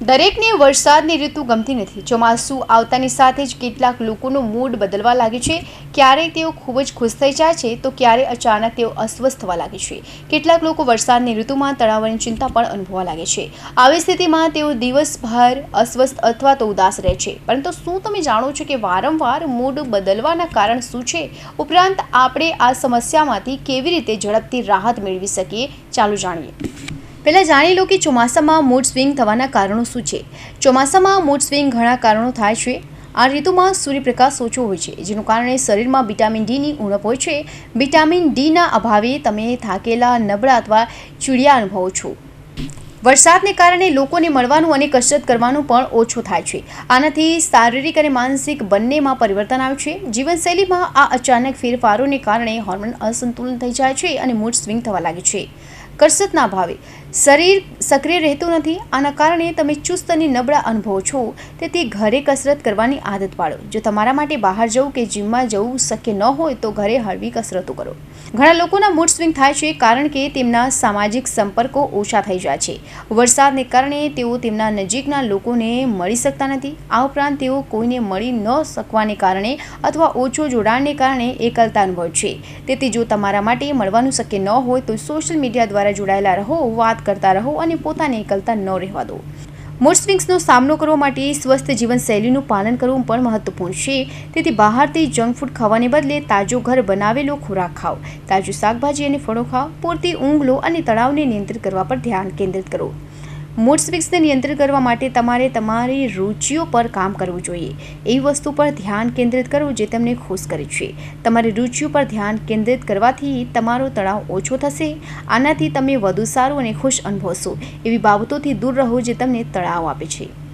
દરેકને વરસાદની ઋતુ ગમતી નથી. ચોમાસું આવતાની સાથે જ કેટલાક લોકોનો મૂડ બદલવા લાગે છે. ક્યારેક તેઓ ખૂબ જ ખુશ થઈ જાય છે તો ક્યારેક અચાનક તેઓ અસ્વસ્થ થવા લાગે છે. કેટલાક લોકો વરસાદની ઋતુમાં તણાવની ચિંતા પણ અનુભવવા લાગે છે. આવી સ્થિતિમાં તેઓ દિવસભર અસ્વસ્થ અથવા તો ઉદાસ રહે છે. પરંતુ શું તમે જાણો છો કે વારંવાર મૂડ બદલવાના કારણ શું છે? ઉપરાંત આપણે આ સમસ્યામાંથી કેવી રીતે ઝડપથી રાહત મેળવી શકીએ? ચાલો જાણીએ. પહેલાં જાણી લો કે ચોમાસામાં મૂડ સ્વિંગ થવાના કારણો શું છે. ચોમાસામાં મૂડ સ્વિંગ ઘણા કારણો થાય છે. આ ઋતુમાં સૂર્યપ્રકાશ ઓછો હોય છે, જેનું કારણે શરીરમાં વિટામિન ડીની ઉણપ હોય છે. વિટામિન ડીના અભાવે તમે થાકેલા, નબળા અથવા ચીડિયા અનુભવો છો. વરસાદને કારણે લોકોને મળવાનું અને કસરત કરવાનું પણ ઓછું થાય છે. આનાથી શારીરિક અને માનસિક બંનેમાં પરિવર્તન આવે છે. જીવનશૈલીમાં આ અચાનક ફેરફારોને કારણે હોર્મોન અસંતુલન થઈ જાય છે અને મૂડ સ્વિંગ થવા લાગે છે. કસરતના અભાવે શરીર સક્રિય રહેતું નથી. આના કારણે તમે ચુસ્ત અને નબળા અનુભવો છો. તેથી ઘરે કસરત કરવાની આદત પાડો. જો તમારા માટે બહાર જવું કે જીમમાં જવું શક્ય ન હોય તો ઘરે હળવી કસરતો કરો. ઘણા લોકોના મૂડ સ્વિંગ થાય છે કારણ કે તેમના સામાજિક સંપર્કો ઓછા થઈ જાય છે. વરસાદને કારણે તેઓ તેમના નજીકના લોકોને મળી શકતા નથી. આ ઉપરાંત તેઓ કોઈને મળી ન શકવાને કારણે અથવા ઓછો જોડાણને કારણે એકલતા અનુભવે છે. તેથી જો તમારા માટે મળવાનું શક્ય ન હોય તો સોશિયલ મીડિયા દ્વારા જોડાયેલા રહો, વાત કરતા રહો અને પોતાની એકલતા ન રહેવા દો. મૂડ સ્વિંગ્સનો સામનો કરવા માટે સ્વસ્થ જીવનશૈલીનું પાલન કરવું પણ મહત્વપૂર્ણ છે. તેથી બહારથી જંક ફૂડ ખાવાને બદલે તાજો ઘર બનાવેલો ખોરાક ખાઓ, તાજું શાકભાજી અને ફળો ખાઓ, પૂરતી ઊંઘ લો અને તણાવને નિયંત્રિત કરવા પર ધ્યાન કેન્દ્રિત કરો. મૂડ સ્વિંગ્સને નિયંત્રિત કરવા માટે તમારે તમારી રુચિઓ પર કામ કરવું જોઈએ. એવી વસ્તુ પર ધ્યાન કેન્દ્રિત કરવું જે તમને ખુશ કરે છે. તમારી રુચિઓ પર ધ્યાન કેન્દ્રિત કરવાથી તમારો તણાવ ઓછો થશે. આનાથી તમે વધુ સારું અને ખુશ અનુભવશો. એવી બાબતોથી દૂર રહો જે તમને તણાવ આપે છે.